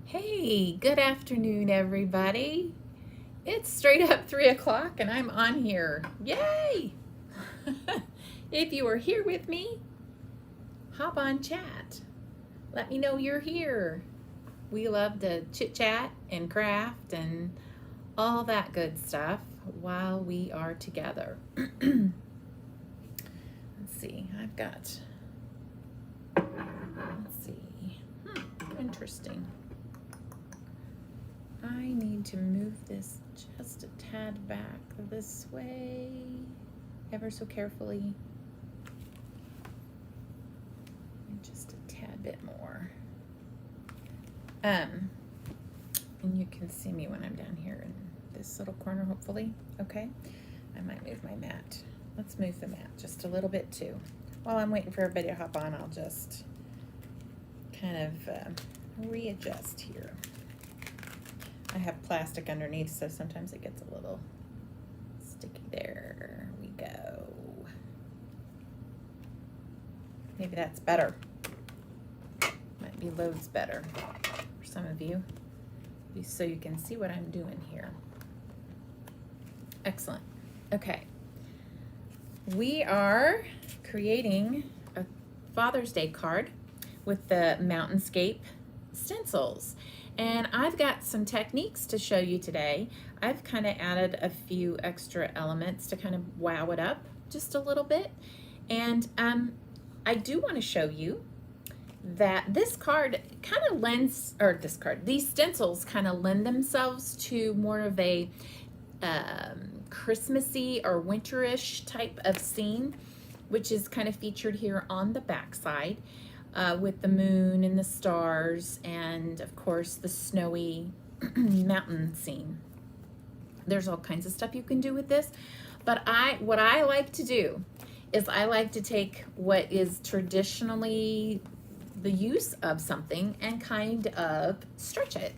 Hey, good afternoon, everybody. It's straight up 3 o'clock and I'm on here. Yay! If you are here with me, hop on chat. Let me know you're here. We love to chit chat and craft and all that good stuff while we are together. Let's see, let's see. Interesting. I need to move this just a tad back this way, ever so carefully. And just a tad bit more. And you can see me when I'm down here in this little corner, hopefully. Okay, I might move my mat. Let's move the mat just a little bit too. While I'm waiting for everybody to hop on, I'll just kind of readjust here. I have plastic underneath, so sometimes it gets a little sticky. There we go. Maybe that's better. Might be loads better for some of you, so you can see what I'm doing here. Excellent. Okay. We are creating a Father's Day card with the Mountainscape stencils. And I've got some techniques to show you today. I've kind of added a few extra elements to kind of wow it up just a little bit. And I do want to show you that this card kind of lends, or these stencils kind of lend themselves to more of a Christmassy or winterish type of scene, which is kind of featured here on the back side. With the moon and the stars and of course the snowy mountain scene. There's all kinds of stuff you can do with this, but what I like to do is I like to take what is traditionally the use of something and kind of stretch it.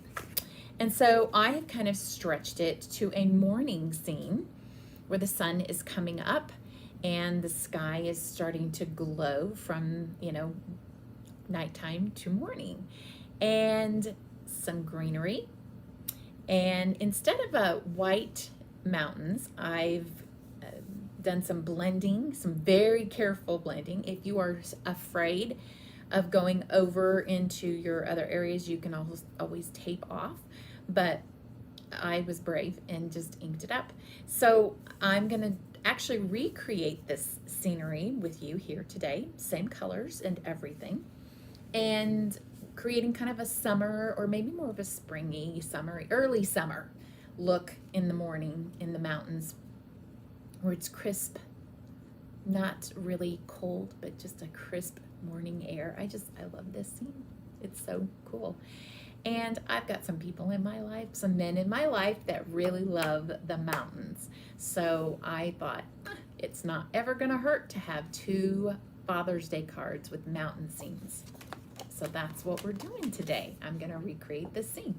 And so I have kind of stretched it to a morning scene where the sun is coming up and the sky is starting to glow from, nighttime to morning, and some greenery. And instead of white mountains, I've done some blending, some very careful blending. If you are afraid of going over into your other areas, you can always tape off, but I was brave and just inked it up. So I'm gonna actually recreate this scenery with you here today, same colors and everything, and creating kind of a summer or maybe more of a springy, summery, early summer look in the morning in the mountains where it's crisp, not really cold, but just a crisp morning air. I love this scene. It's so cool. And I've got some people in my life, some men in my life that really love the mountains. So I thought it's not ever gonna hurt to have 2 Father's Day cards with mountain scenes. So that's what we're doing today. I'm gonna recreate this scene.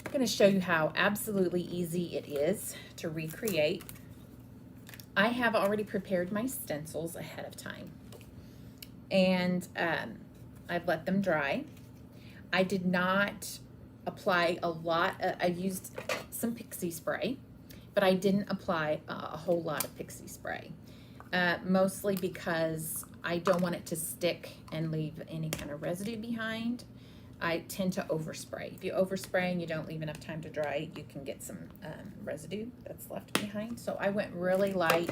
I'm gonna show you how absolutely easy it is to recreate. I have already prepared my stencils ahead of time. And I've let them dry. I did not apply a lot. I used some Pixie spray, but I didn't apply a whole lot of Pixie spray. Mostly because I don't want it to stick and leave any kind of residue behind. I tend to overspray. If you overspray and you don't leave enough time to dry, you can get some residue that's left behind. So I went really light.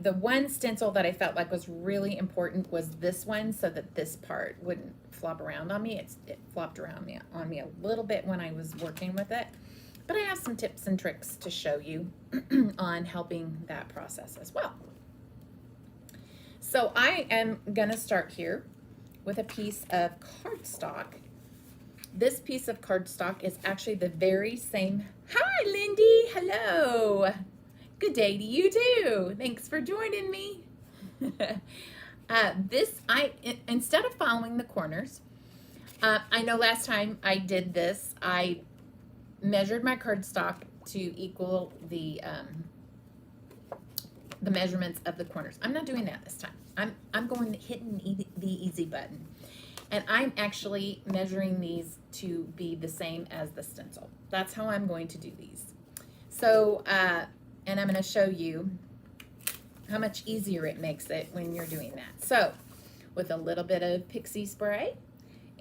The one stencil that I felt like was really important was this one, so that this part wouldn't flop around on me. It flopped around on me a little bit when I was working with it. But I have some tips and tricks to show you on helping that process as well. So I am gonna start here with a piece of cardstock. This piece of cardstock is actually the very same. Hi, Lindy, hello. Good day to you too. Thanks for joining me. Instead of following the corners, I know last time I did this, I measured my cardstock to equal the measurements of the corners. I'm not doing that this time. I'm going hitting the easy button. And I'm actually measuring these to be the same as the stencil. That's how I'm going to do these. So, and I'm going to show you how much easier it makes it when you're doing that. So, with a little bit of Pixie spray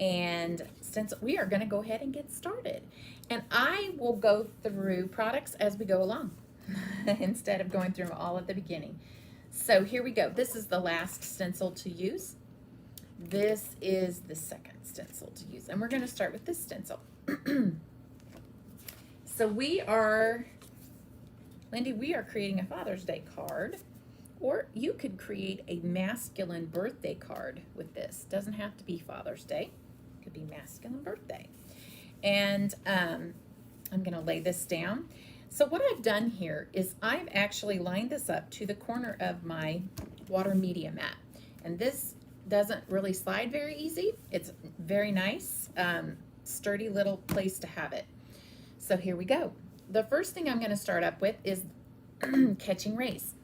and stencil, we are going to go ahead and get started. And I will go through products as we go along instead of going through them all at the beginning. So here we go. This is the last stencil to use. This is the second stencil to use. And we're going to start with this stencil. So Lindy, we are creating a Father's Day card. Or you could create a masculine birthday card with this. Doesn't have to be Father's Day. It could be masculine birthday. And I'm going to lay this down. So what I've done here is I've actually lined this up to the corner of my water media mat. And this doesn't really slide very easy. It's very nice, sturdy little place to have it. So here we go. The first thing I'm going to start up with is Catching Rays.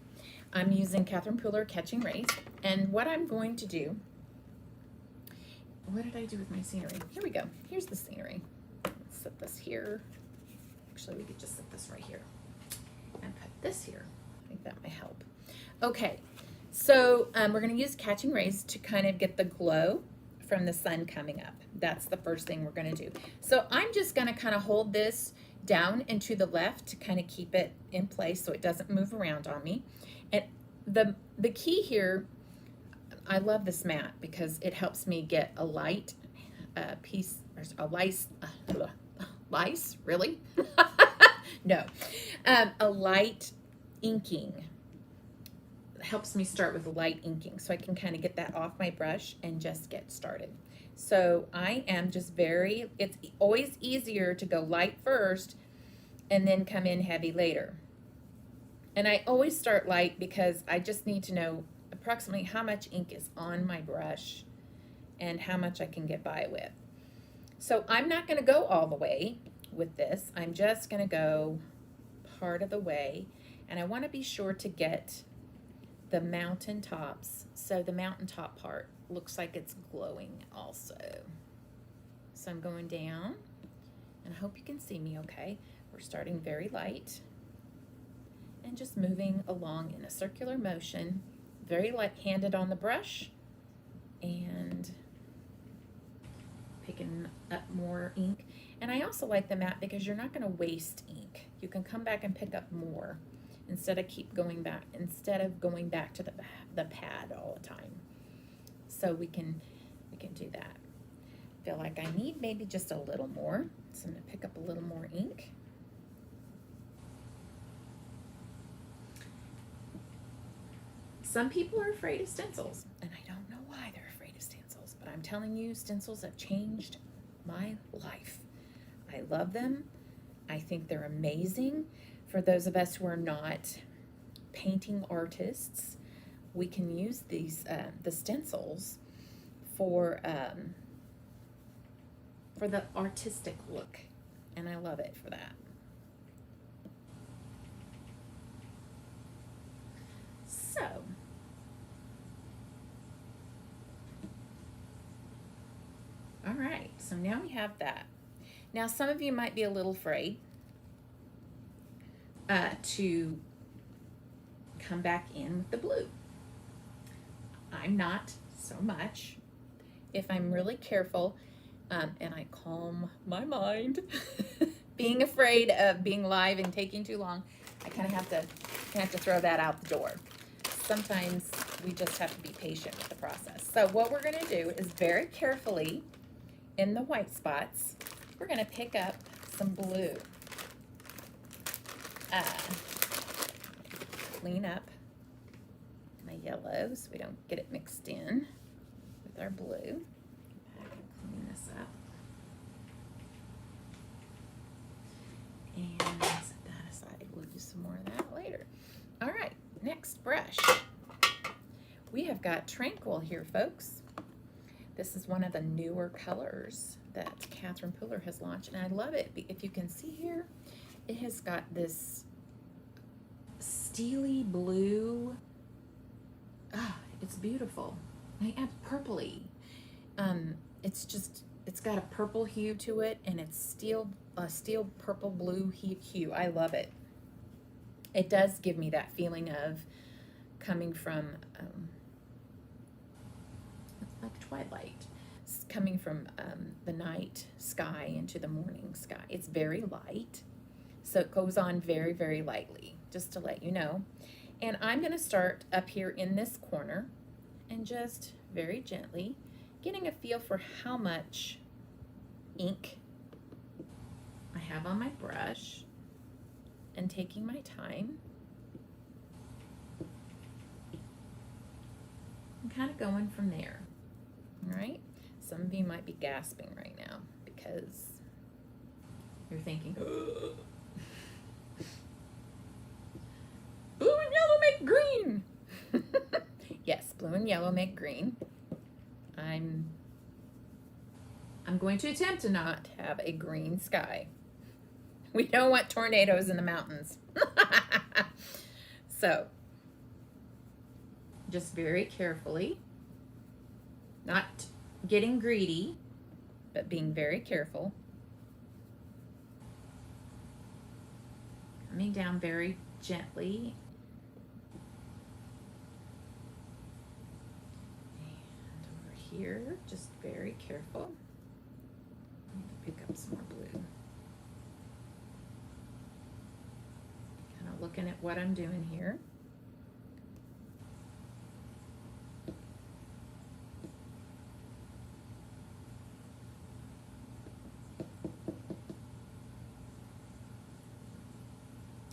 I'm using Catherine Pooler Catching Rays. And what I'm going to do, what did I do with my scenery? Here we go. Here's the scenery. Let's set this here. Actually, we could just set this right here and put this here. I think that might help. Okay, so we're going to use Catching Rays to kind of get the glow from the sun coming up. That's the first thing we're going to do. So I'm just going to kind of hold this down and to the left to kind of keep it in place so it doesn't move around on me. And the key here, I love this mat because it helps me get a light piece, or a lice, really? No. A light inking. It helps me start with light inking so I can kind of get that off my brush and just get started. So I am just it's always easier to go light first and then come in heavy later. And I always start light because I just need to know approximately how much ink is on my brush and how much I can get by with. So I'm not going to go all the way with this. I'm just going to go part of the way. And I want to be sure to get the mountain tops. So the mountaintop part looks like it's glowing also. So I'm going down, and I hope you can see me okay. We're starting very light and just moving along in a circular motion, very light-handed on the brush, and picking up more ink. And I also like the mat because you're not going to waste ink. You can come back and pick up more instead of going back to the pad all the time. So we can do that. Feel like I need maybe just a little more, so I'm going to pick up a little more ink. Some people are afraid of stencils, and I don't know why they're afraid of stencils, but I'm telling you, stencils have changed my life. I love them. I think they're amazing. For those of us who are not painting artists, we can use these the stencils for the artistic look, and I love it for that. So all right, so now we have that. Now some of you might be a little afraid to come back in with the blue. I'm not so much. If I'm really careful and I calm my mind, being afraid of being live and taking too long, I kind of have to throw that out the door. Sometimes we just have to be patient with the process. So what we're going to do is very carefully in the white spots, we're going to pick up some blue. Clean up my yellow so we don't get it mixed in with our blue. Go back and clean this up. And set that aside. We'll use some more of that later. All right, next brush. We have got Tranquil here, folks. This is one of the newer colors that Catherine Pooler has launched, and I love it. If you can see here, it has got this steely blue. It's beautiful. I add purpley. it's got a purple hue to it, and it's a steel purple blue hue. I love it. It does give me that feeling of coming from like Twilight. It's coming from the night sky into the morning sky. It's very light, so it goes on very, very lightly, just to let you know. And I'm going to start up here in this corner and just very gently getting a feel for how much ink I have on my brush and taking my time and kind of going from there. All right, some of you might be gasping right now because you're thinking, ugh. Blue and yellow make green. Yes, blue and yellow make green. I'm going to attempt to not have a green sky. We don't want tornadoes in the mountains. So, just very carefully, not getting greedy, but being very careful. Coming down very gently. And over here, just very careful. I need to pick up some more blue. Kind of looking at what I'm doing here.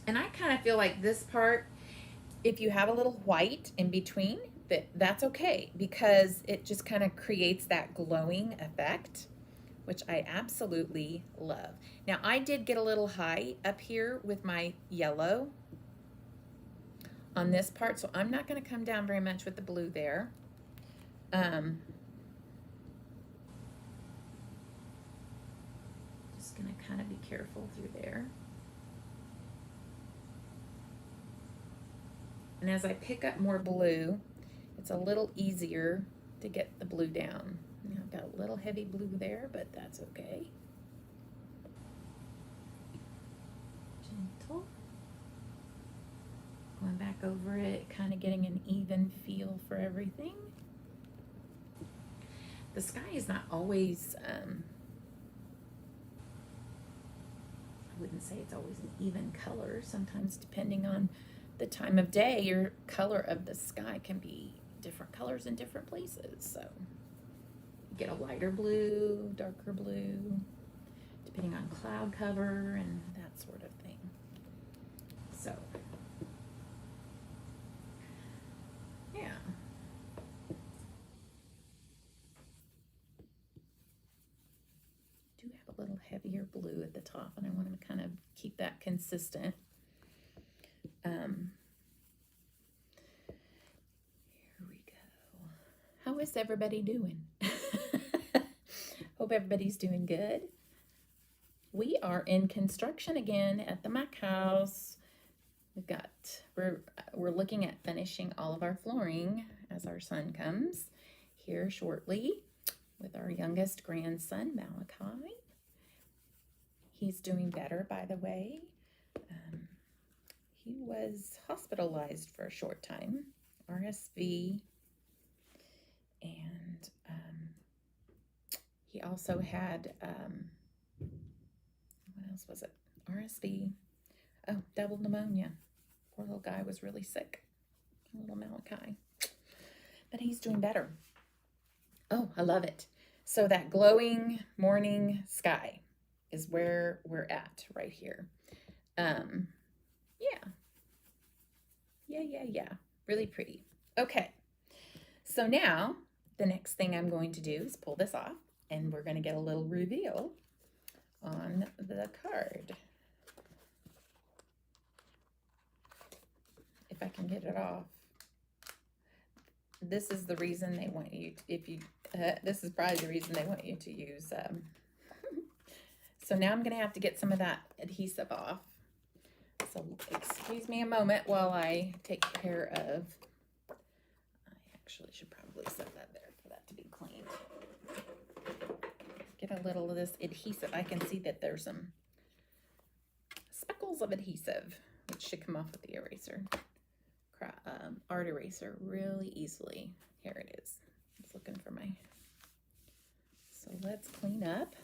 And I kind of feel like this part, if you have a little white in between, that's okay, because it just kind of creates that glowing effect, which I absolutely love. Now, I did get a little high up here with my yellow on this part, so I'm not going to come down very much with the blue there. Just going to kind of be careful through there. And as I pick up more blue, it's a little easier to get the blue down. Now, I've got a little heavy blue there, but that's okay. Gentle. Going back over it, kind of getting an even feel for everything. The sky is not always, I wouldn't say it's always an even color. Sometimes, depending on the time of day, your color of the sky can be different colors in different places. So you get a lighter blue, darker blue, depending on cloud cover and that sort of thing. So yeah. Do have a little heavier blue at the top, and I want to kind of keep that consistent. Here we go. How is everybody doing? Hope everybody's doing good. We are in construction again at the Mac house. We're looking at finishing all of our flooring as our son comes here shortly with our youngest grandson, Malachi. He's doing better, by the way. He was hospitalized for a short time, RSV, and he also had, what else was it? RSV, oh, double pneumonia. Poor little guy was really sick, little Malachi, but he's doing better. Oh, I love it. So that glowing morning sky is where we're at right here. Yeah. Really pretty. Okay. So now the next thing I'm going to do is pull this off, and we're going to get a little reveal on the card. If I can get it off. This is the reason they want you, this is probably the reason they want you to use, so now I'm going to have to get some of that adhesive off. So excuse me a moment while I take care of, I actually should probably set that there for that to be cleaned. get a little of this adhesive. I can see that there's some speckles of adhesive, which should come off with the eraser, art eraser really easily. Here it is. I was looking for my, so let's clean up.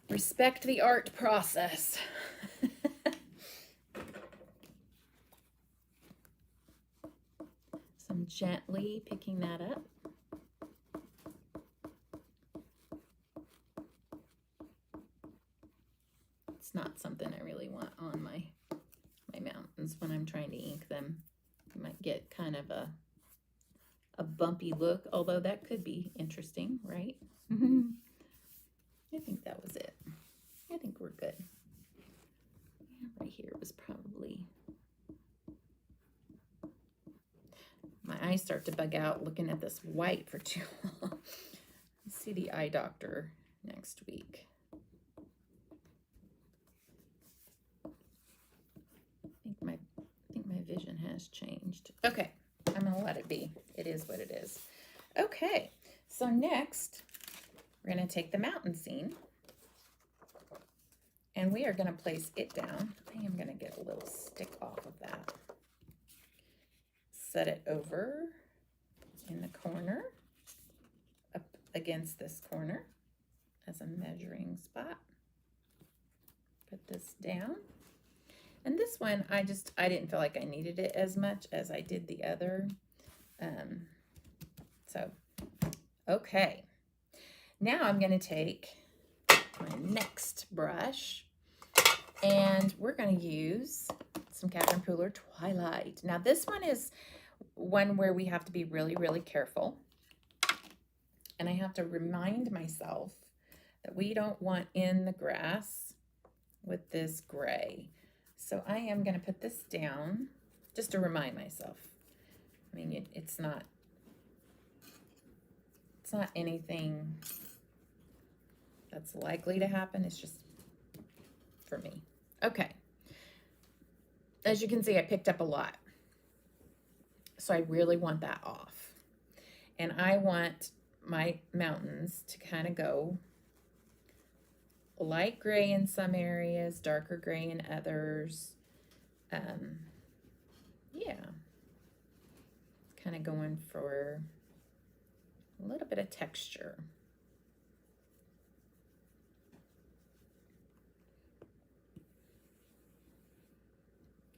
Respect the art process. So I'm gently picking that up. It's not something I really want on my mountains when I'm trying to ink them. You might get kind of a bumpy look, although that could be interesting, right? I think that was it. I think we're good. Yeah, right here was probably, my eyes start to bug out looking at this white for too long. I'll see the eye doctor next week. I think my vision has changed. Okay, I'm gonna let it be. It is what it is. Okay, so next we're gonna take the mountain scene and we are gonna place it down. I am gonna get a little stick off of that. Set it over in the corner, up against this corner as a measuring spot. Put this down. And this one, I didn't feel like I needed it as much as I did the other. Okay. Now I'm going to take my next brush and we're going to use some Catherine Pooler Twilight. Now this one is one where we have to be really, really careful. And I have to remind myself that we don't want in the grass with this gray. So I am going to put this down just to remind myself. I mean, it's not anything that's likely to happen. It's just for me. Okay. As you can see, I picked up a lot. So I really want that off. And I want my mountains to kind of go light gray in some areas, darker gray in others. Yeah, kind of going for a little bit of texture.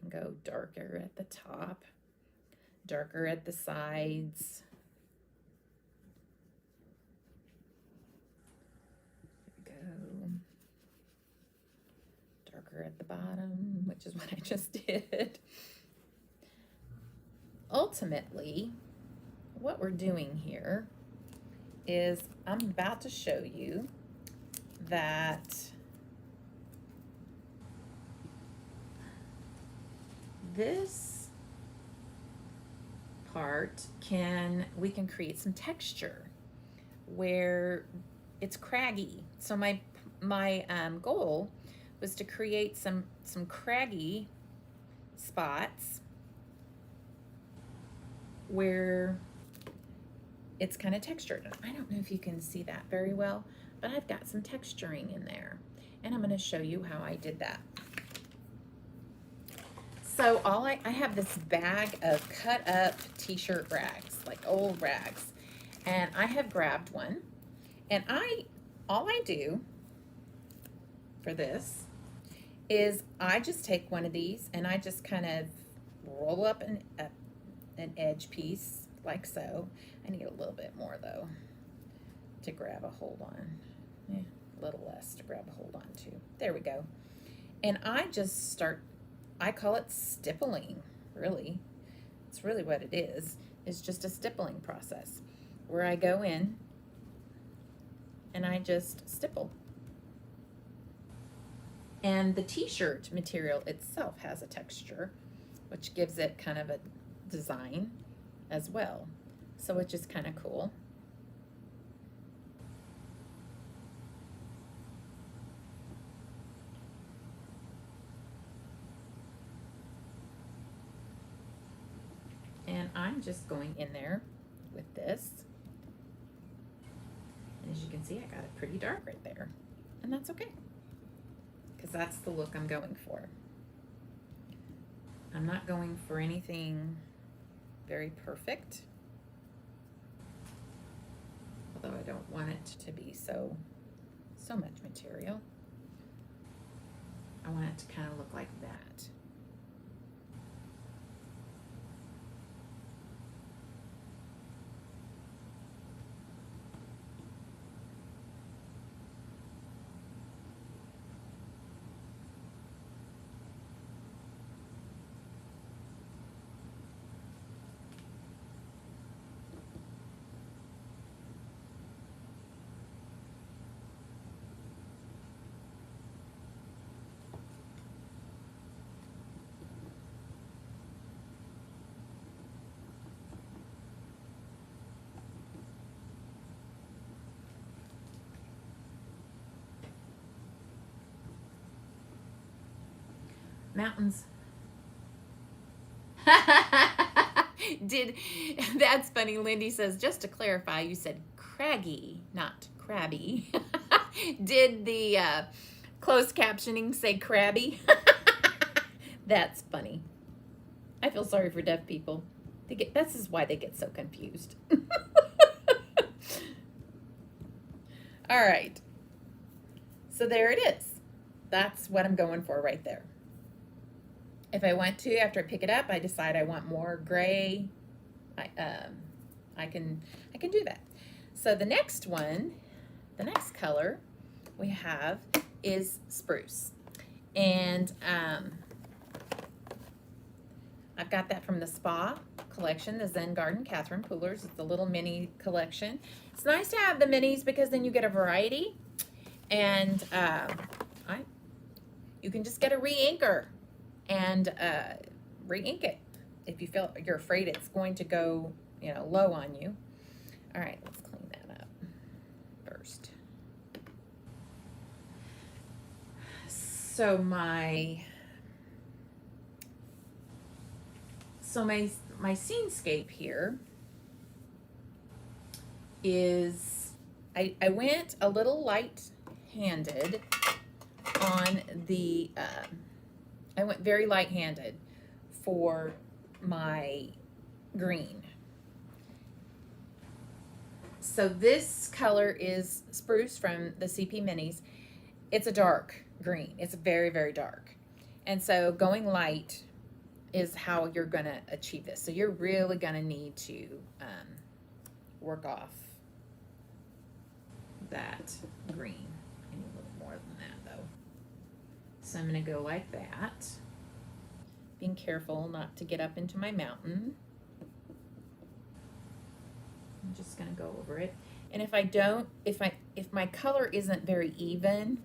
Go darker at the top, darker at the sides. Darker at the bottom, which is what I just did. Ultimately, what we're doing here is I'm about to show you that this part we can create some texture where it's craggy. So my goal was to create some craggy spots where it's kind of textured. I don't know if you can see that very well, but I've got some texturing in there, and I'm going to show you how I did that. So I have this bag of cut up t-shirt rags, like old rags, and I have grabbed one, and all I do for this is I just take one of these and I just kind of roll up an edge piece like so. I need a little bit more though to grab a hold on. Yeah, a little less to grab a hold on to. There we go. And I just start, I call it stippling, really. It's really what it is. It's just a stippling process where I go in and I just stipple. And the t-shirt material itself has a texture, which gives it kind of a design as well. So it's just kind of cool. And I'm just going in there with this As you can see, I got it pretty dark right there, and that's okay, because that's the look I'm going for. I'm not going for anything very perfect, although I don't want it to be so much material. I want it to kind of look like that. Mountains. That's funny. Lindy says, just to clarify, you said craggy, not crabby. Did the closed captioning say crabby? That's funny. I feel sorry for deaf people. This is why they get so confused. All right. So there it is. That's what I'm going for right there. If I want to, after I pick it up, I decide I want more gray, I can do that. So the next one, the next color we have is Spruce. And I've got that from the Spa collection, the Zen Garden Catherine Poolers. It's a little mini collection. It's nice to have the minis because then you get a variety. And you can just get a re-inker and re-ink it if you feel you're afraid it's going to go, you know, low on you. All right, let's clean that up first. So my scenescape here is, I went a little light-handed on the, I went very light-handed for my green. So this color is Spruce from the CP Minis. It's a dark green. It's very, very dark. And so going light is how you're going to achieve this. So you're really going to need to work off that green. I need a little more than that though. So I'm going to go like that. Being careful not to get up into my mountain. I'm just going to go over it. And if I don't, if my color isn't very even,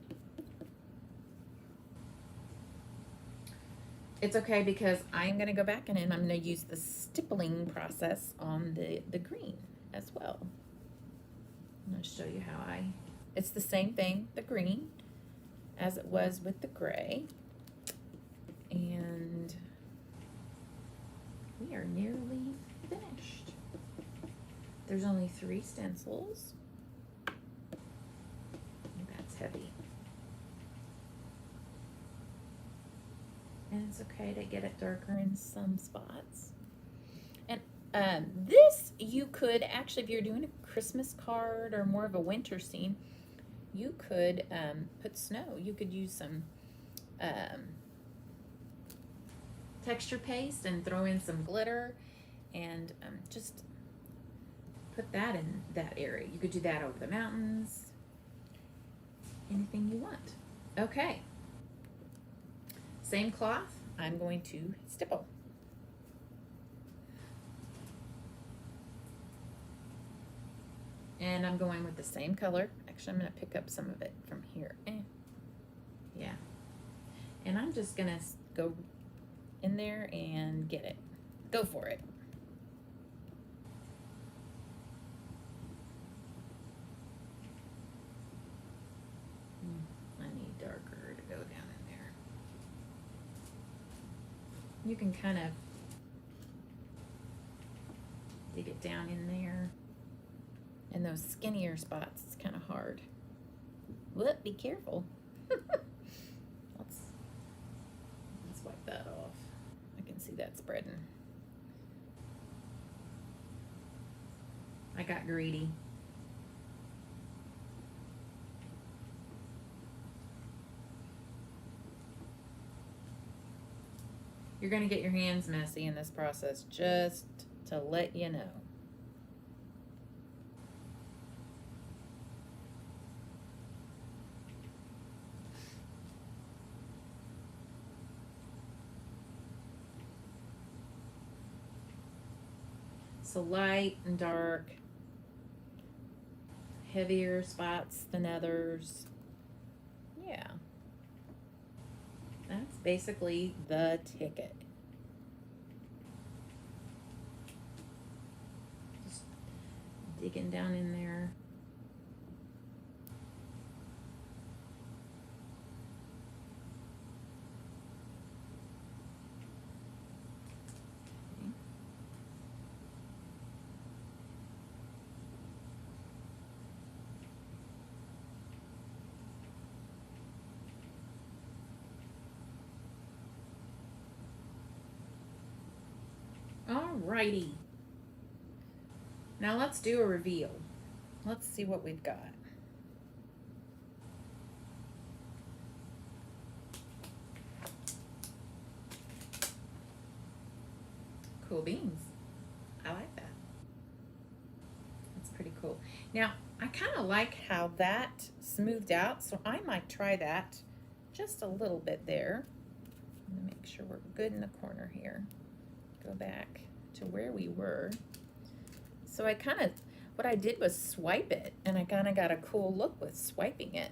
it's okay because I'm going to go back in and I'm going to use the stippling process on the green as well. I'm going to show you how it's the same thing, the green, as it was with the gray. And we are nearly finished. There's only 3 stencils. That's heavy. And it's okay to get it darker in some spots. And this, you could actually, if you're doing a Christmas card or more of a winter scene, you could put snow. You could use some texture paste and throw in some glitter and just put that in that area. You could do that over the mountains, anything you want. Okay. Same cloth, I'm going to stipple. And I'm going with the same color. Actually, I'm going to pick up some of it from here. Yeah. And I'm just going to go in there and get it. Go for it. I need darker to go down in there. You can kind of dig it down in there. In those skinnier spots, it's kind of hard. Whoop, be careful. Let's wipe that off. I can see that spreading. I got greedy. You're gonna get your hands messy in this process, just to let you know. So light and dark, heavier spots than others. Yeah. That's basically the ticket. Just digging down in there. Alrighty. Now let's do a reveal. Let's see what we've got. Cool beans. I like that. That's pretty cool. Now, I kind of like how that smoothed out, so I might try that just a little bit there. I'm gonna make sure we're good in the corner here. Go back to where we were. So I kind of, what I did was swipe it, and I kind of got a cool look with swiping it.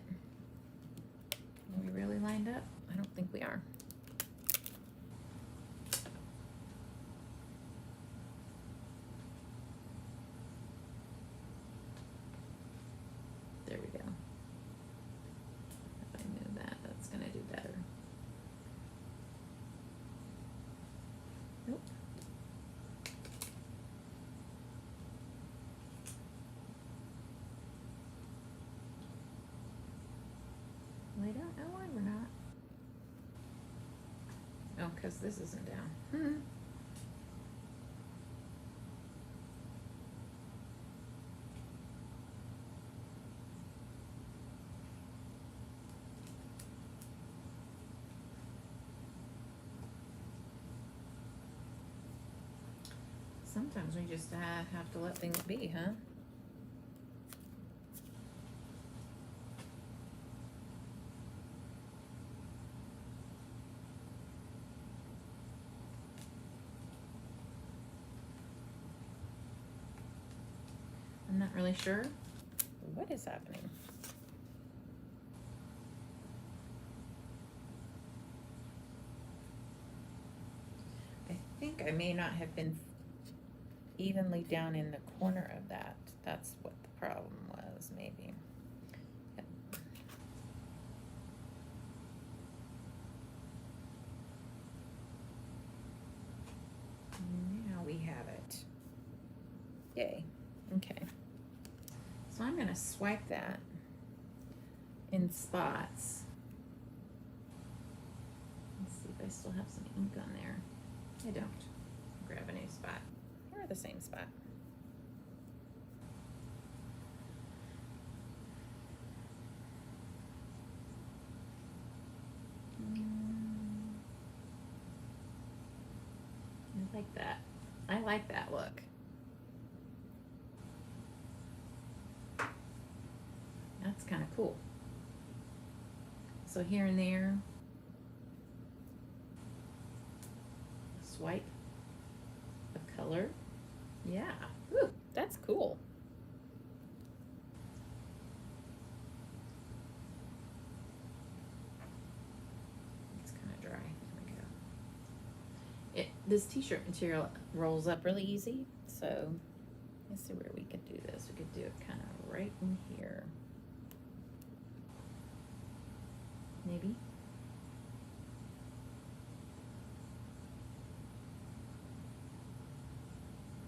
Are we really lined up? I don't think we are. There we go. If I move that, that's gonna do better. Nope. I don't know why we're not. Oh, because this isn't down. Sometimes we just have to let things be, huh? I'm not really sure what is happening. I think I may not have been evenly down in the corner of that. That's what the problem was, maybe. Yep. Now we have it. Yay. Okay. So I'm going to swipe that in spots. Let's see if I still have some ink on there. I don't. Grab a new spot. Or the same spot. I like that. I like that look. That's kind of cool. So here and there, swipe of color. Yeah, ooh, that's cool. It's kind of dry. There we go. This t-shirt material rolls up really easy, so let's see where we could do this. We could do it kind of right in here. Maybe.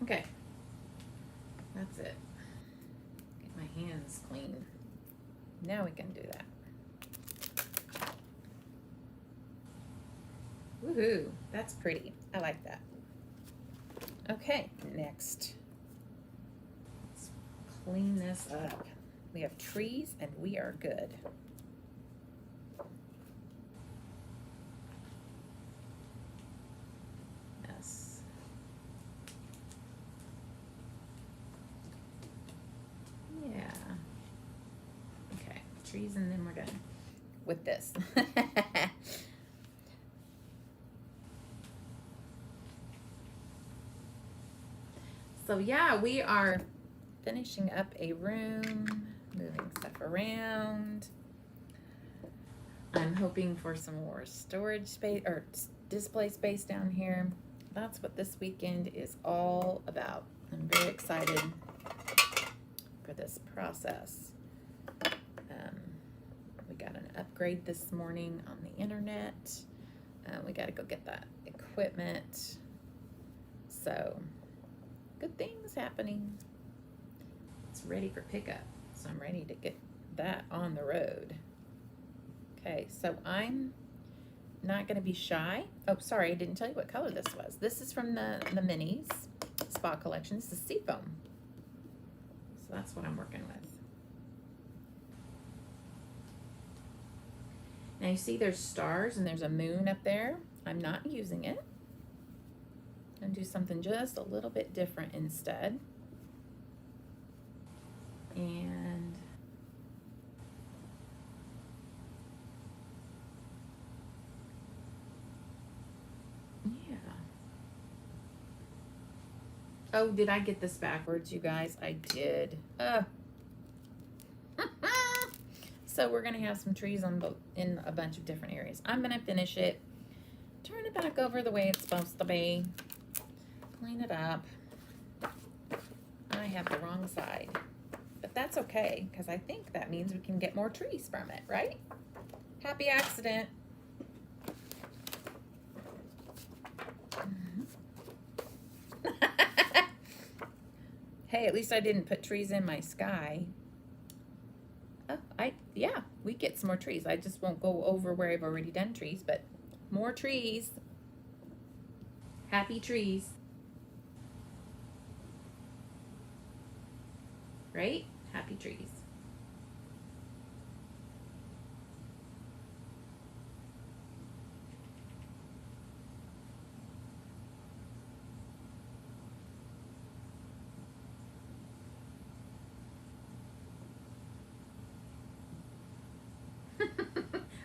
Okay, that's it. Get my hands clean. Now we can do that. Woohoo, that's pretty. I like that. Okay, next. Let's clean this up. We have trees and we are good. Yes. Yeah. Okay, trees and then we're done with this. So yeah, we are finishing up a room, moving stuff around. I'm hoping for some more storage space or display space down here. That's what this weekend is all about. I'm very excited for this process. We got an upgrade this morning on the internet. We got to go get that equipment. So good things happening. It's ready for pickup, so I'm ready to get that on the road. Okay, so I'm not going to be shy. Oh, sorry, I didn't tell you what color this was. This is from the minis spa collection. This is Seafoam. So that's what I'm working with. Now you see there's stars and there's a moon up there. I'm not using it. And do something just a little bit different instead. And yeah. Oh, did I get this backwards, you guys? I did. So we're gonna have some trees on in a bunch of different areas. I'm gonna finish it, turn it back over the way it's supposed to be. Clean it up. I have the wrong side, but that's okay because I think that means we can get more trees from it, right? Happy accident. Hey, at least I didn't put trees in my sky. Oh, yeah, we get some more trees. I just won't go over where I've already done trees, but more trees. Happy trees. Right? Happy trees.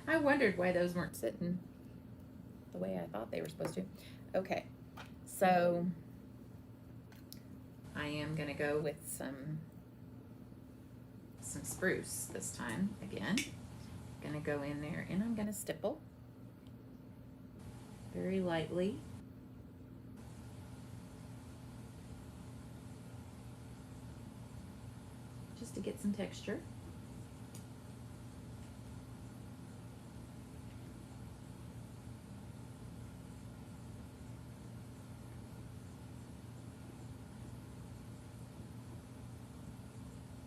I wondered why those weren't sitting the way I thought they were supposed to. Okay, so I am gonna go with some spruce this time again. Gonna go in there and I'm gonna stipple very lightly. Just to get some texture.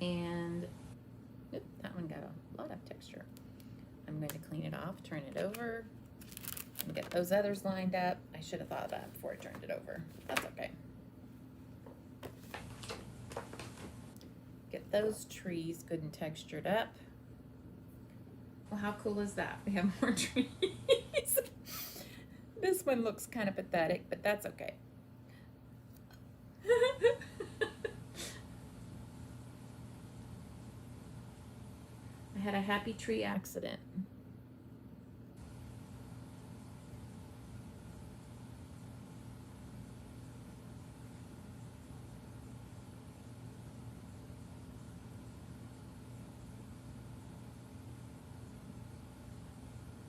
And that one got a lot of texture. I'm going to clean it off, turn it over, and get those others lined up. I should have thought of that before I turned it over. That's okay. Get those trees good and textured up. Well, how cool is that? We have more trees. This one looks kind of pathetic, but that's okay. I had a happy tree accident.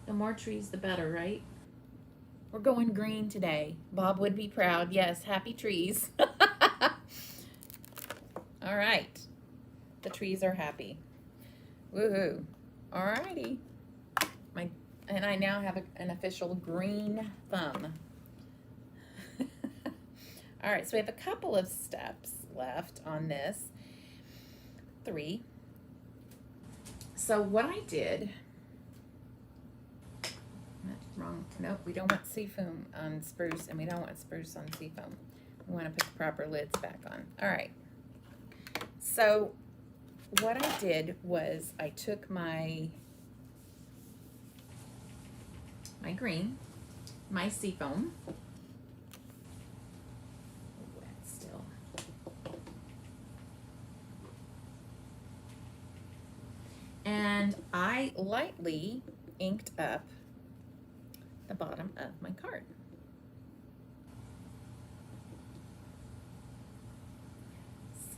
The more trees, the better, right? We're going green today. Bob would be proud. Yes, happy trees. All right. The trees are happy. Woohoo. Alrighty. And I now have an official green thumb. All right, so we have a couple of steps left on this. 3. So what I did, that's wrong. Nope, we don't want Seafoam on Spruce, and we don't want Spruce on Seafoam. We want to put the proper lids back on. All right. So what I did was I took my green, my Seafoam, wet still, and I lightly inked up the bottom of my card.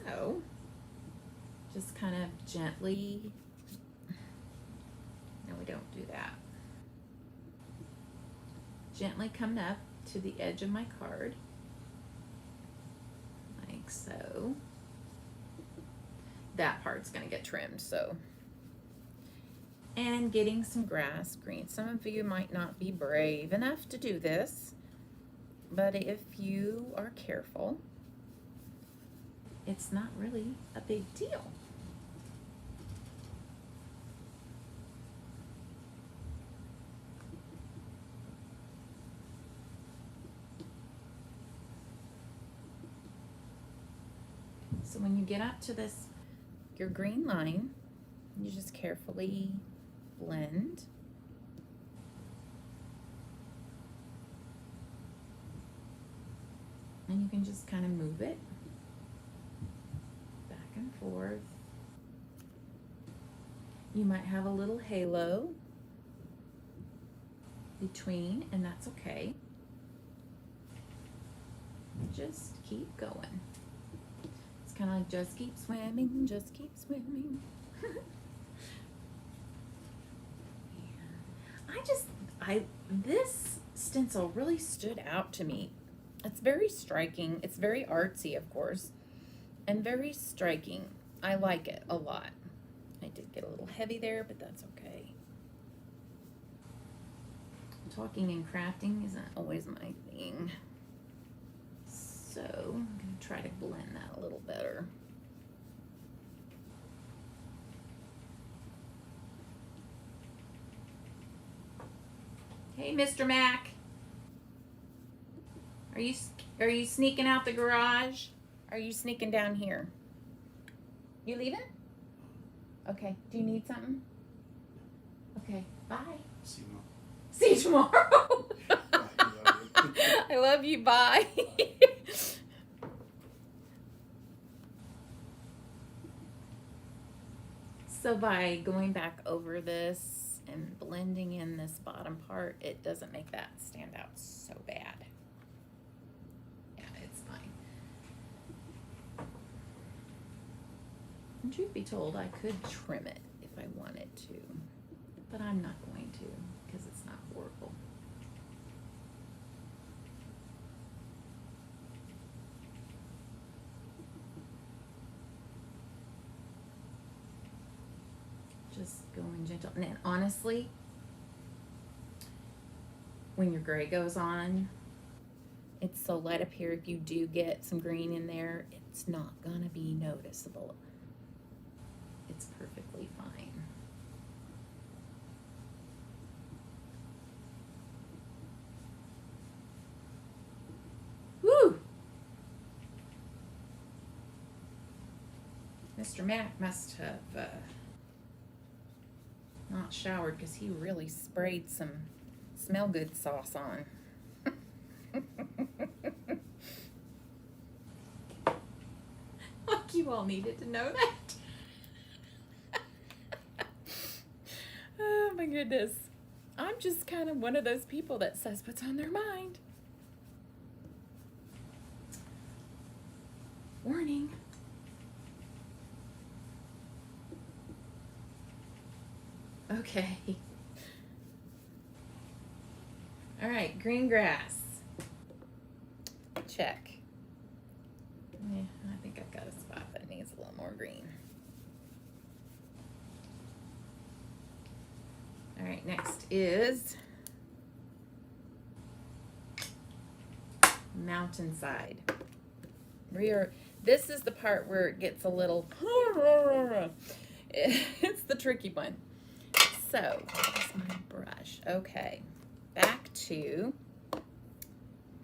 So just kind of gently, no, we don't do that. Gently come up to the edge of my card, like so. That part's gonna get trimmed, so. And getting some grass green. Some of you might not be brave enough to do this, but if you are careful, it's not really a big deal. So when you get up to this, your green line, you just carefully blend. And you can just kind of move it back and forth. You might have a little halo between, and that's okay. Just keep going. It's kind of like just keep swimming, just keep swimming. This stencil really stood out to me. It's very striking. It's very artsy, of course, and very striking. I like it a lot. I did get a little heavy there, but that's okay. Talking and crafting isn't always my thing. So I'm going to try to blend that a little better. Hey, Mr. Mac. Are you sneaking out the garage? Are you sneaking down here? You leaving? Okay. Do you need something? Okay. Bye. See you tomorrow. See you tomorrow. Bye. I love you. Bye. So by going back over this and blending in this bottom part, it doesn't make that stand out so bad. Yeah, it's fine. And truth be told, I could trim it if I wanted to, but I'm not going to because it's not horrible. Just going gentle. And then honestly, when your gray goes on, it's so light up here. If you do get some green in there, it's not gonna be noticeable. It's perfectly fine. Woo! Mr. Mac must have not showered because he really sprayed some smell good sauce on. Like you all needed to know that. Oh my goodness. I'm just kind of one of those people that says what's on their mind. Warning. Okay. All right, green grass. Check. Yeah, I think I've got a spot that needs a little more green. All right, next is Mountainside. This is the part where it gets a little, It's the tricky one. So, where's my brush? Okay, back to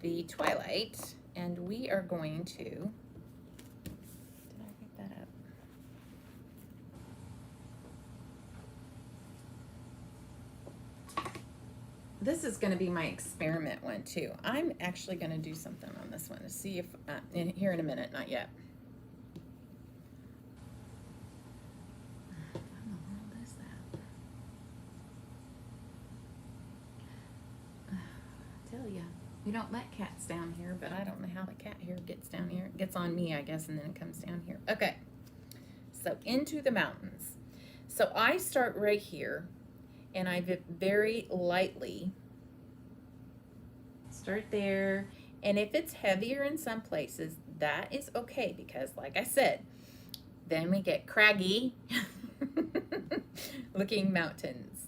the Twilight, and we are going to, did I pick that up? This is going to be my experiment one too. I'm actually going to do something on this one to see if, here in a minute, not yet. What in the world is that? I tell ya, we don't let cats down here, but I don't know how the cat here gets down here. It gets on me, I guess, and then it comes down here. Okay, so into the mountains. So I start right here, and I very lightly start there. And if it's heavier in some places, that is okay, because like I said, then we get craggy looking mountains.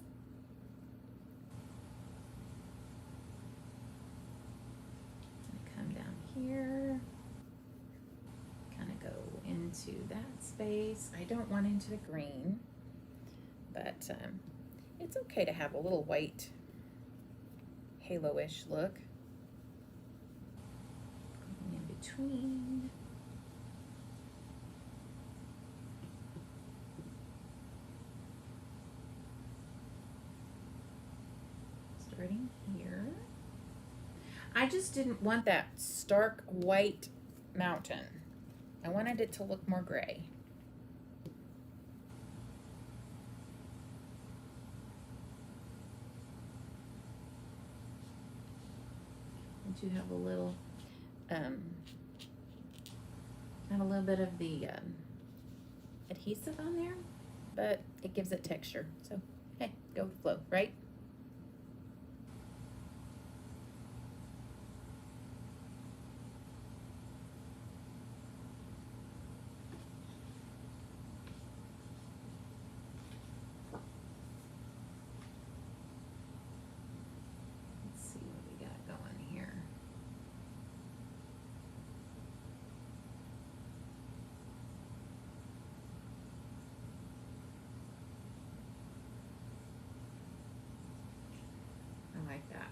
Come down here, kind of go into that space. I don't want into the green, but it's okay to have a little white halo-ish look. Going in between. Starting here. I just didn't want that stark white mountain. I wanted it to look more gray. To have a little bit of the adhesive on there, but it gives it texture. So hey, go with the flow, right? Like that.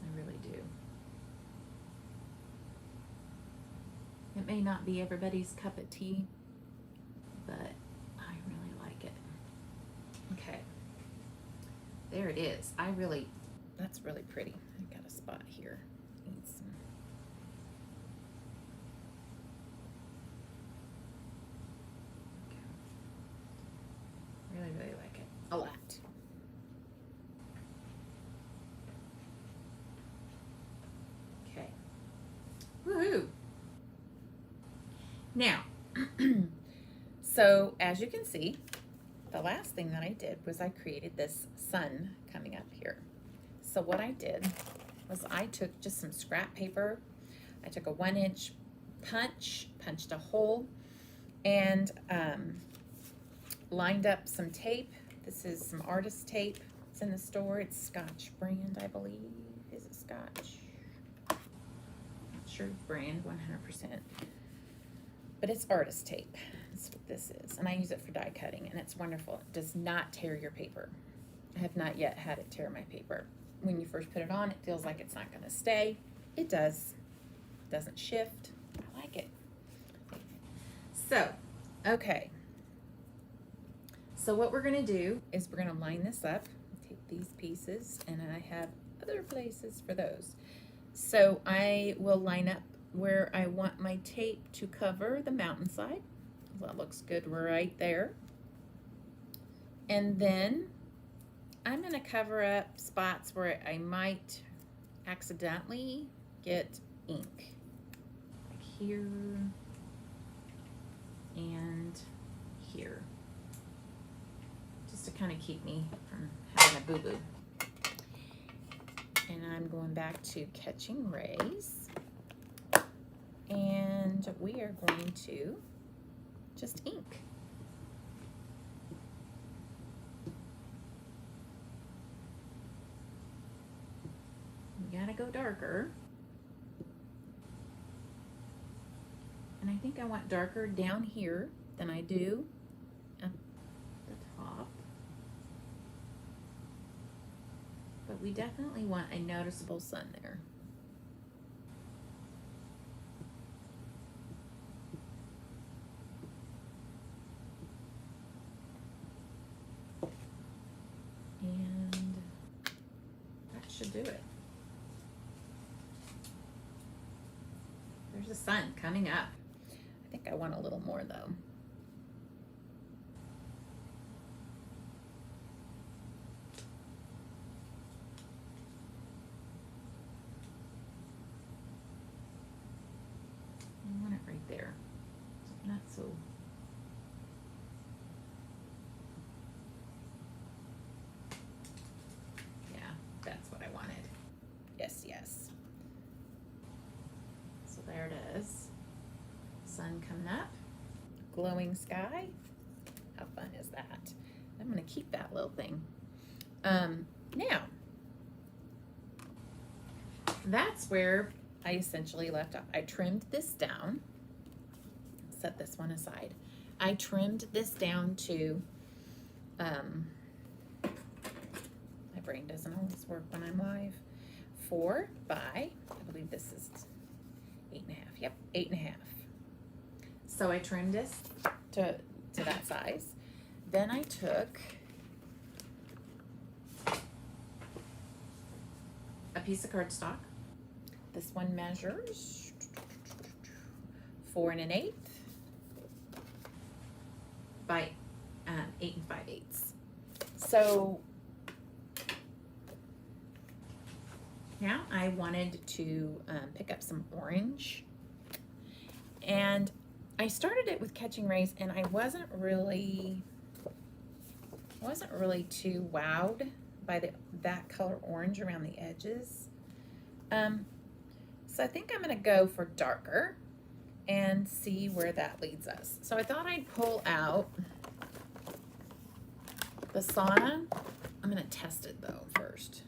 I really do. It may not be everybody's cup of tea, but I really like it. Okay. There it is. That's really pretty. I've got a spot here. Need some. Okay. Really, really like it. A lot. Woohoo! Now, so as you can see, the last thing that I did was I created this sun coming up here. So what I did was I took just some scrap paper. I took a 1-inch punch, punched a hole, and lined up some tape. This is some artist tape. It's in the store. It's Scotch brand, I believe. Is it Scotch? Sure, brand 100%, but it's artist tape. That's what this is, and I use it for die cutting, and it's wonderful. It does not tear your paper. I have not yet had it tear my paper. When you first put it on, it feels like it's not going to stay. It does. It doesn't shift. I like it. So, okay. So what we're going to do is we're going to line this up. Take these pieces, and I have other places for those. So I will line up where I want my tape to cover the mountainside. That looks good right there. And then I'm going to cover up spots where I might accidentally get ink. Like here and here. Just to kind of keep me from having a boo-boo. And I'm going back to Catching Rays, and we are going to just ink. You gotta go darker, and I think I want darker down here than I do we definitely want a noticeable sun there. And that should do it. There's the sun coming up. I think I want a little more though. I want it right there. Not so. Yeah, that's what I wanted. Yes, yes. So there it is. Sun coming up. Glowing sky. How fun is that? I'm gonna keep that little thing. Now, that's where I essentially left off. I trimmed this down. Set this one aside. I trimmed this down to, my brain doesn't always work when I'm live. 4 by, I believe this is 8.5. Yep, 8.5. So I trimmed this to that size. Then I took a piece of cardstock. This one measures 4 1/8 by 8 5/8. So now I wanted to pick up some orange, and I started it with Catching Rays, and I wasn't really too wowed by that color orange around the edges. So I think I'm gonna go for darker and see where that leads us. So I thought I'd pull out the Sauna. I'm gonna test it though first.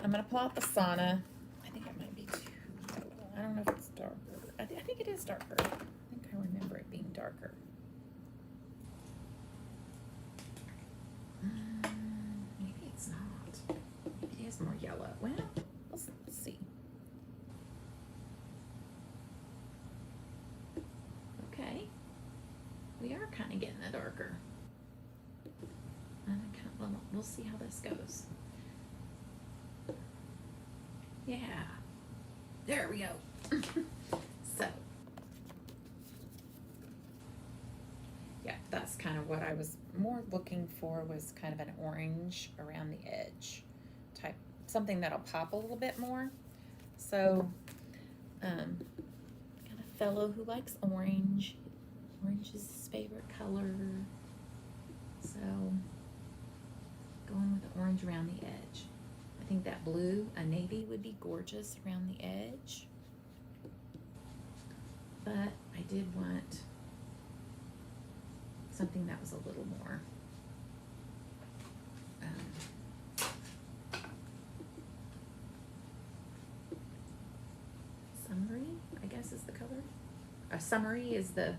I'm gonna pull out the Sauna. I think it might be too yellow. I don't know if it's darker. I think it is darker. I think I remember it being darker. Maybe it's not. Maybe it is more yellow. Well, let's see. Okay. We are kind of getting it darker. We'll see how this goes. Yeah. There we go. So. Yeah, that's kind of what I was more looking for, was kind of an orange around the edge type, something that'll pop a little bit more. So, got a fellow who likes orange. Orange is his favorite color. So, going with the orange around the edge. I think that blue, a navy, would be gorgeous around the edge. But I did want something that was a little more summery, I guess is the color. Summery is the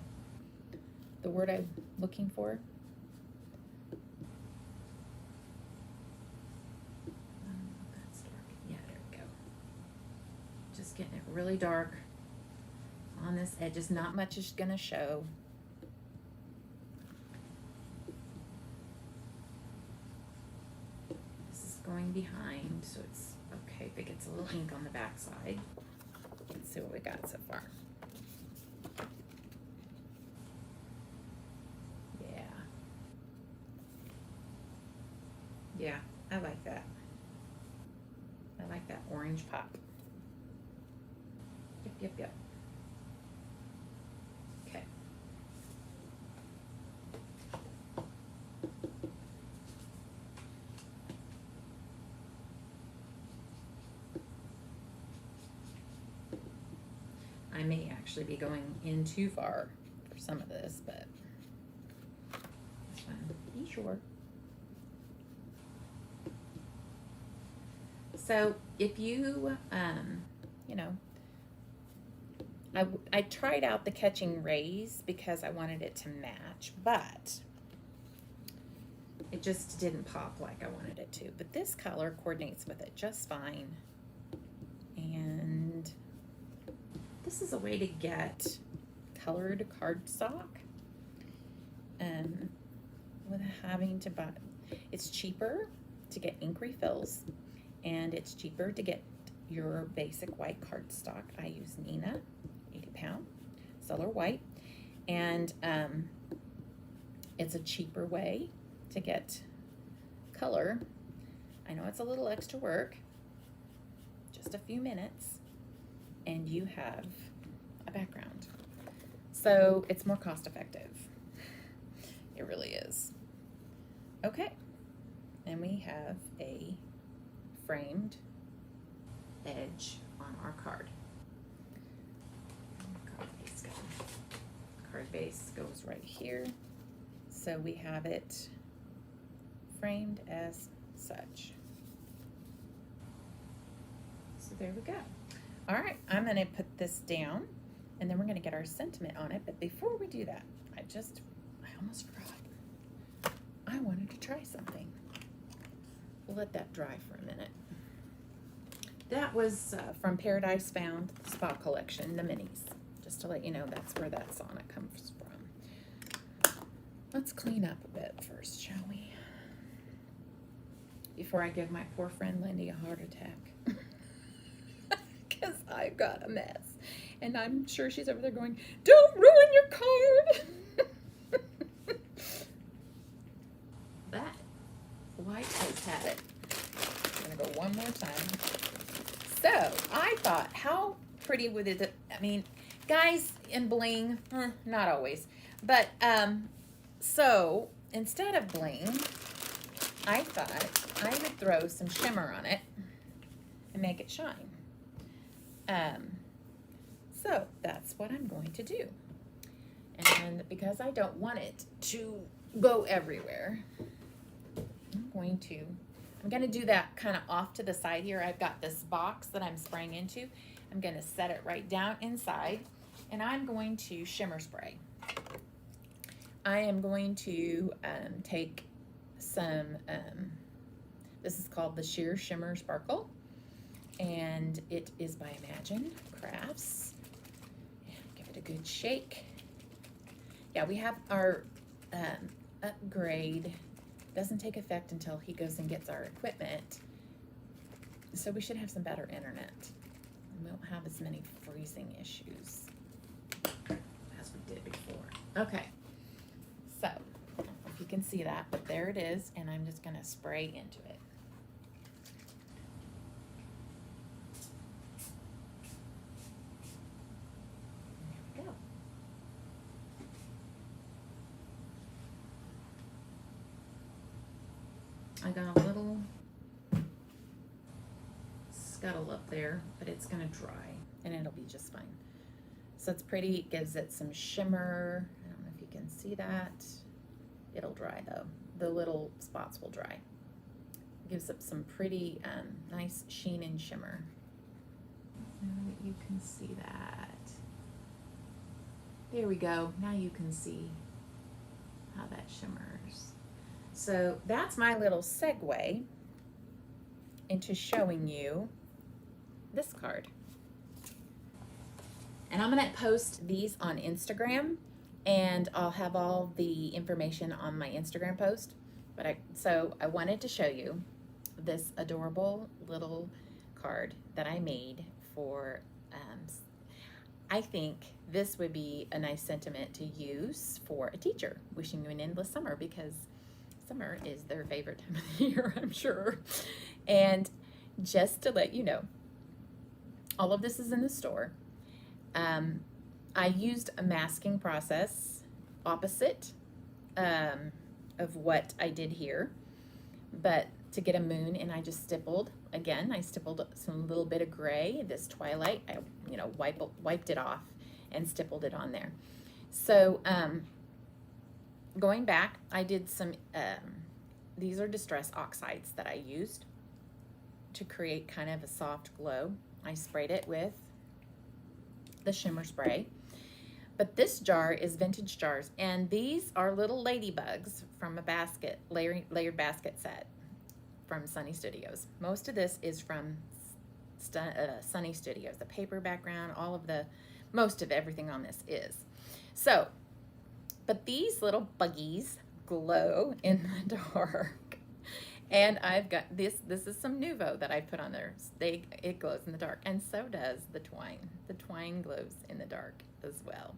word I'm looking for. That's dark. Yeah, there we go. Just getting it really dark on this edge. Just not much is gonna show. Going behind, so it's okay if it gets a little ink on the back side. Let's see what we got so far. Yeah. Yeah, I like that. I like that orange pop. Yep. Okay. I may actually be going in too far for some of this, but just want to be sure. So if you, you know, I tried out the Catching Rays because I wanted it to match, but It just didn't pop like I wanted it to. But this color coordinates with it just fine. And this is a way to get colored cardstock without having to buy. It's cheaper to get ink refills, and it's cheaper to get your basic white cardstock. I use Nina, 80 pound, Solar White, and it's a cheaper way to get color. I know it's a little extra work, just a few minutes, and you have a background. So it's more cost effective. It really is. Okay, and we have a framed edge on our card. Card base goes right here. So we have it framed as such. So there we go. All right, I'm gonna put this down and then we're gonna get our sentiment on it. But before we do that, I almost forgot. I wanted to try something. We'll let that dry for a minute. That was from Paradise Found Spa Collection, the minis. Just to let you know, that's where that sauna comes from. Let's clean up a bit first, shall we? Before I give my poor friend Lindy a heart attack. Because I've got a mess. And I'm sure she's over there going, don't ruin your card! That white has had it. I'm gonna go one more time. So, I thought, how pretty would it, I mean, guys in bling, not always, but, so, instead of bling, I thought I would throw some shimmer on it and make it shine. So, that's what I'm going to do. And because I don't want it to go everywhere, I'm going to do that kind of off to the side here. I've got this box that I'm spraying into. I'm going to set it right down inside, and I'm going to shimmer spray. I am going to take some, this is called the Sheer Shimmer Sparkle, and it is by Imagine Crafts. Give it a good shake. Yeah, we have our upgrade. Doesn't take effect until he goes and gets our equipment. So we should have some better internet. And we won't have as many freezing issues as we did before. Okay, so I don't know if you can see that, but there it is, and I'm just gonna spray into it. There we go. I got a little scuttle up there, but it's gonna dry and it'll be just fine. So it's pretty, it gives it some shimmer. I don't know if you can see that. It'll dry though. The little spots will dry. It gives it some pretty nice sheen and shimmer. Now that you can see that. There we go. Now you can see how that shimmers. So that's my little segue into showing you this card. And I'm gonna post these on Instagram, and I'll have all the information on my Instagram post. But so I wanted to show you this adorable little card that I made for, I think this would be a nice sentiment to use for a teacher, wishing you an endless summer, because summer is their favorite time of the year, I'm sure. And just to let you know, all of this is in the store. I used a masking process opposite of what I did here, but to get a moon, and I just stippled, again, I stippled some little bit of gray, this Twilight, I wiped it off and stippled it on there. So going back, I did some, these are distress oxides that I used to create kind of a soft glow. I sprayed it with the shimmer spray, But this jar is vintage jars, and these are little ladybugs from a basket, layered basket set from Sunny Studios. Most of this is from Sunny Studios. The paper background, most of everything on this is. So, but these little buggies glow in the dark. And I've got this is some Nouveau that I put on there. It glows in the dark, and so does the twine. The twine glows in the dark as well.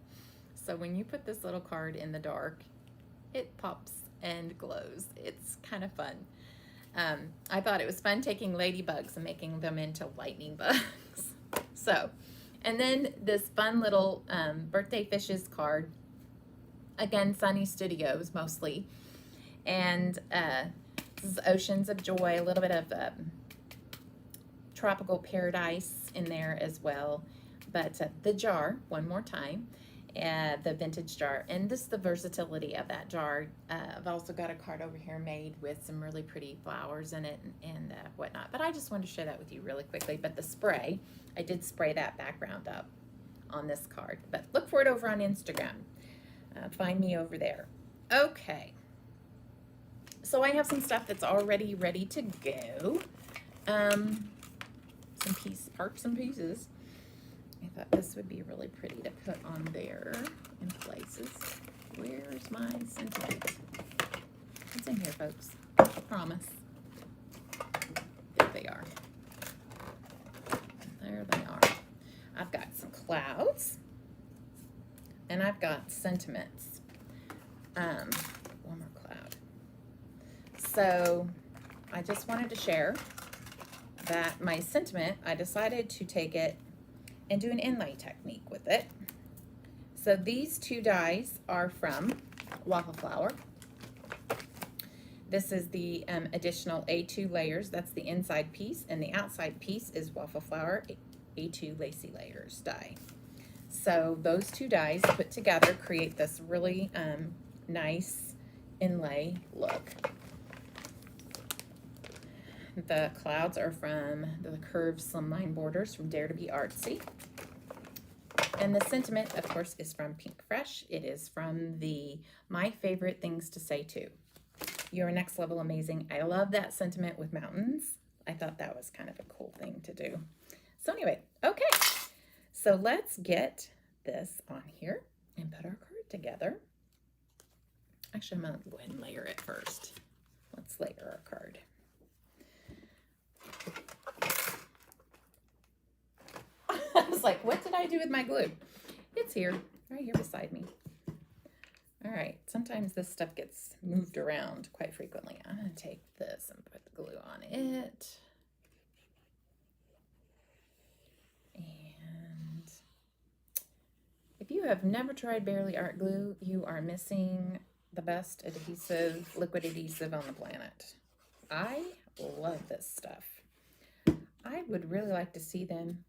So when you put this little card in the dark, it pops and glows. It's kind of fun. I thought it was fun taking ladybugs and making them into lightning bugs. So, and then this fun little birthday fishes card. Again, Sunny Studios mostly. And this is Oceans of Joy, a little bit of Tropical Paradise in there as well. But the jar, one more time, the vintage jar. And this is the versatility of that jar. I've also got a card over here made with some really pretty flowers in it and whatnot. But I just wanted to share that with you really quickly. But the spray, I did spray that background up on this card. But look for it over on Instagram. Find me over there. Okay. So I have some stuff that's already ready to go. Some parts and pieces. I thought this would be really pretty to put on there in places. Where's my sentiment? It's in here, folks. I promise. There they are. There they are. I've got some clouds. And I've got sentiments. One more cloud. So I just wanted to share that my sentiment, I decided to take it and do an inlay technique with it. So these two dies are from Waffle Flower. This is the additional A2 layers. That's the inside piece, and the outside piece is Waffle Flower A2 Lacy layers die. So those two dies put together create this really nice inlay look. The clouds are from the curved slimline borders from Dare to Be Artsy. And the sentiment, of course, is from Pinkfresh. It is from the My Favorite Things to Say To. You're next level amazing. I love that sentiment with mountains. I thought that was kind of a cool thing to do. So anyway, okay. So let's get this on here and put our card together. Actually, I'm going to go ahead and layer it first. Let's layer our card. I was like, what did I do with my glue? It's here, right here beside me. All right, sometimes this stuff gets moved around quite frequently. I'm going to take this and put the glue on it. And if you have never tried Barely Art Glue, you are missing the best adhesive, liquid adhesive on the planet. I love this stuff. I would really like to see them.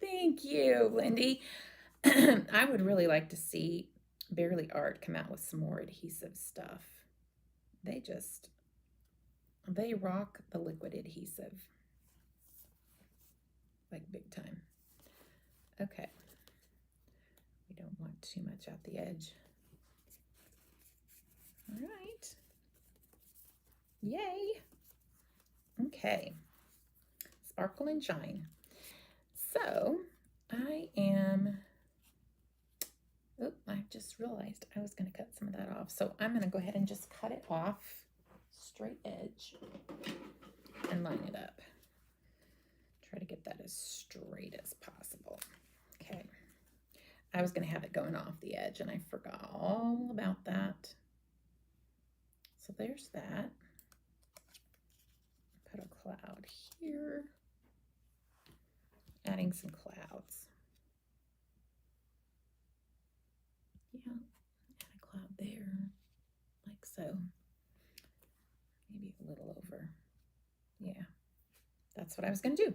Thank you, Lindy. I would really like to see Barely Art come out with some more adhesive stuff. They rock the liquid adhesive. Like big time. Okay. We don't want too much out the edge. All right. Yay. Okay. Sparkle and shine. So I just realized I was going to cut some of that off. So I'm going to go ahead and just cut it off straight edge and line it up. Try to get that as straight as possible. Okay. I was going to have it going off the edge and I forgot all about that. So there's that. Put a cloud here. Adding some clouds. Yeah, add a cloud there, like so. Maybe a little over. Yeah, that's what I was going to do.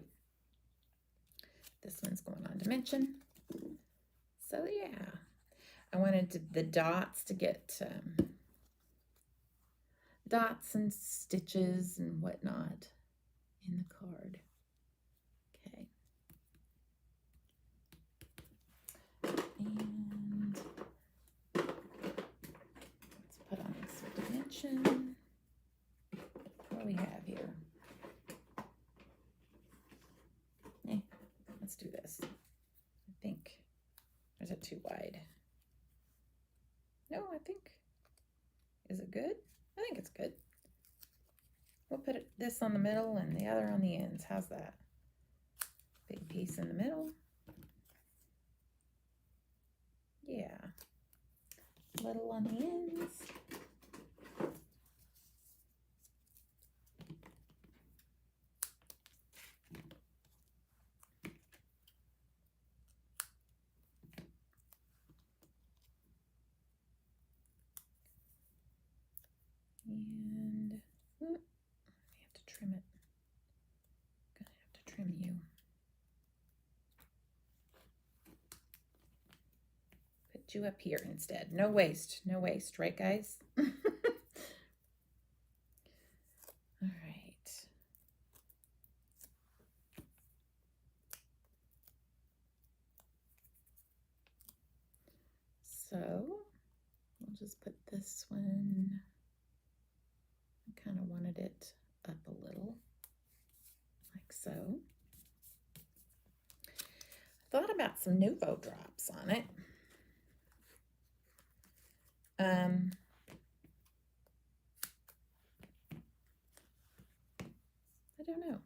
This one's going on dimension. So yeah, I wanted the dots to get dots and stitches and whatnot in the card. Okay. And dimension. What do we have here? Let's do this. I think, or is it too wide? No, I think, is it good? I think it's good. We'll put this on the middle and the other on the ends. How's that? Big piece in the middle. Yeah. Little on the ends. And I have to trim it. Gonna have to trim you. Put you up here instead. No waste, right, guys? All right. So we'll just put this one. I kind of wanted it up a little, like so. Thought about some Nuvo drops on it. I don't know.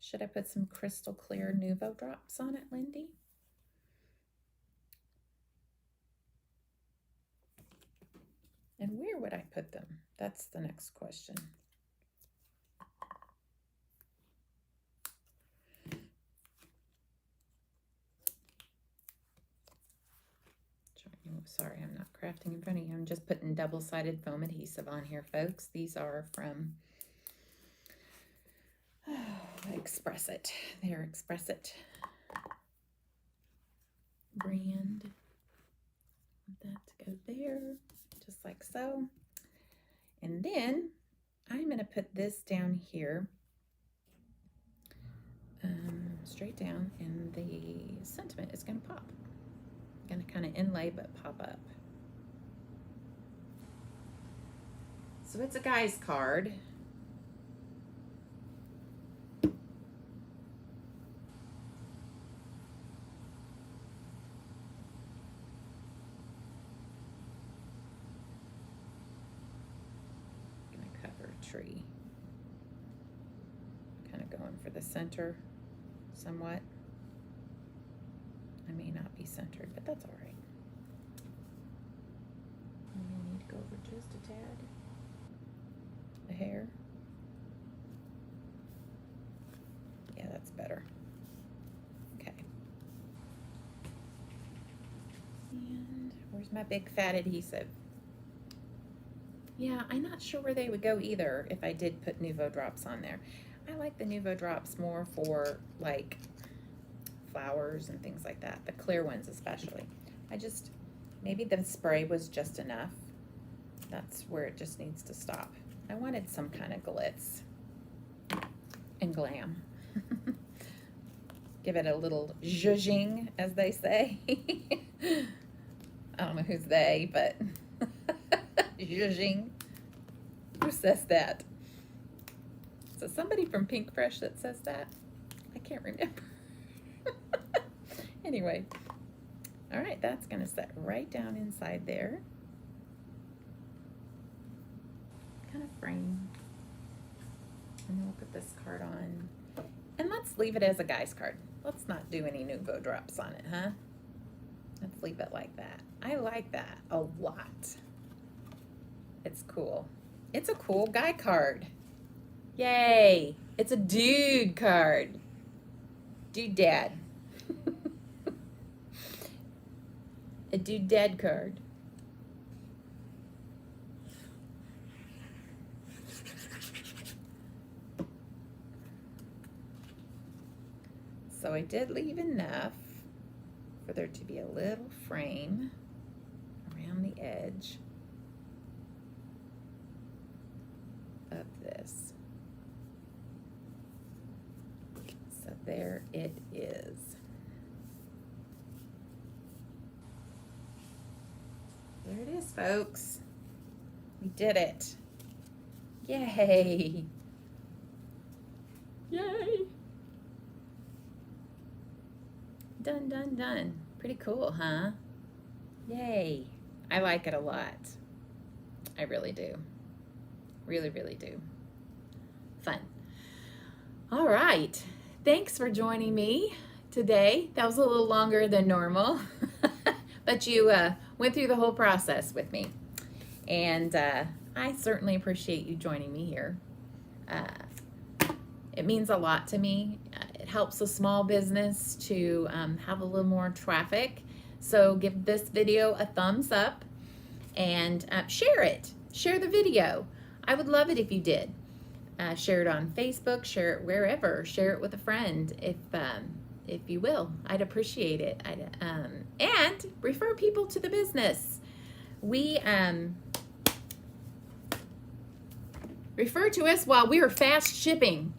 Should I put some crystal clear Nuvo drops on it, Lindy? And where would I put them? That's the next question. Sorry, I'm not crafting in front of you. I'm just putting double-sided foam adhesive on here, folks. These are from Express It. They're Express It brand. Want that to go there, just like so. And then I'm going to put this down here, straight down, and the sentiment is going to pop. Going to kind of inlay but pop up. So it's a guy's card. Going to cover a tree. Kind of going for the center somewhat. I may not be centered, but that's all right. I may need to go over just a tad. The hair. Yeah, that's better. Okay. And where's my big fat adhesive? Yeah, I'm not sure where they would go either if I did put Nuvo drops on there. I like the Nuvo drops more for like flowers and things like that, the clear ones especially. Maybe the spray was just enough. That's where it just needs to stop. I wanted some kind of glitz and glam. Give it a little zhuzhing, as they say. I don't know who's they, but zhuzhing. Who says that? So somebody from Pinkfresh that says that? I can't remember. Anyway, all right, that's going to set right down inside there. Kind of frame. And then we'll put this card on. And let's leave it as a guy's card. Let's not do any Nuvo drops on it, huh? Let's leave it like that. I like that a lot. It's cool. It's a cool guy card. Yay! It's a dude card. Dude dad. A dude dad card. So I did leave enough for there to be a little frame around the edge of this. So there it is. There it is, folks. We did it. Yay. Yay. Done, done, done. Pretty cool, huh? Yay. I like it a lot. I really do. Really, really do. Fun. All right. Thanks for joining me today. That was a little longer than normal, but you went through the whole process with me. And I certainly appreciate you joining me here. It means a lot to me. It helps a small business to have a little more traffic. So give this video a thumbs up and share it. Share the video. I would love it if you did. Share it on Facebook, share it wherever, share it with a friend if you will. I'd appreciate it. And refer people to the business. We refer to us while we are fast shipping.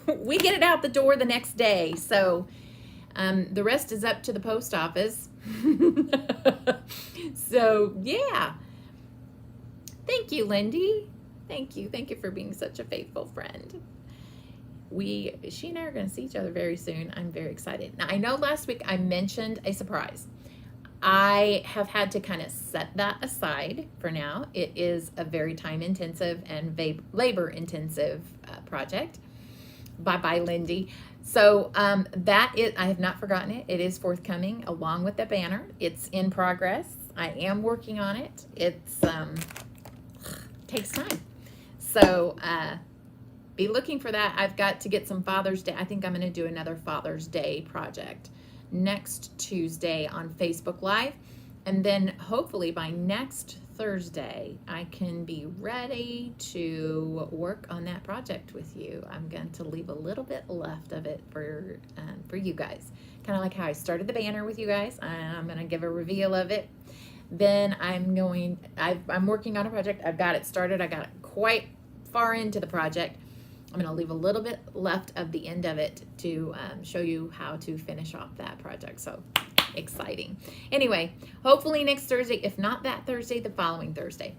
We get it out the door the next day. So the rest is up to the post office. So yeah. Thank you, Lindy. Thank you. Thank you for being such a faithful friend. She and I are going to see each other very soon. I'm very excited. Now, I know last week I mentioned a surprise. I have had to kind of set that aside for now. It is a very time-intensive and labor-intensive project. Bye-bye, Lindy. So that is, I have not forgotten it. It is forthcoming along with the banner. It's in progress. I am working on it. It's takes time. So be looking for that. I've got to get some Father's Day. I think I'm going to do another Father's Day project next Tuesday on Facebook Live. And then hopefully by next Thursday, I can be ready to work on that project with you. I'm going to leave a little bit left of it for you guys. Kind of like how I started the banner with you guys. I'm going to give a reveal of it. Then I'm working on a project. I've got it started. I got it quite far into the project. I'm going to leave a little bit left of the end of it to show you how to finish off that project. So exciting. Anyway, hopefully next Thursday, if not that Thursday, the following Thursday.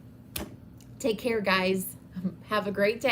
Take care, guys. Have a great day.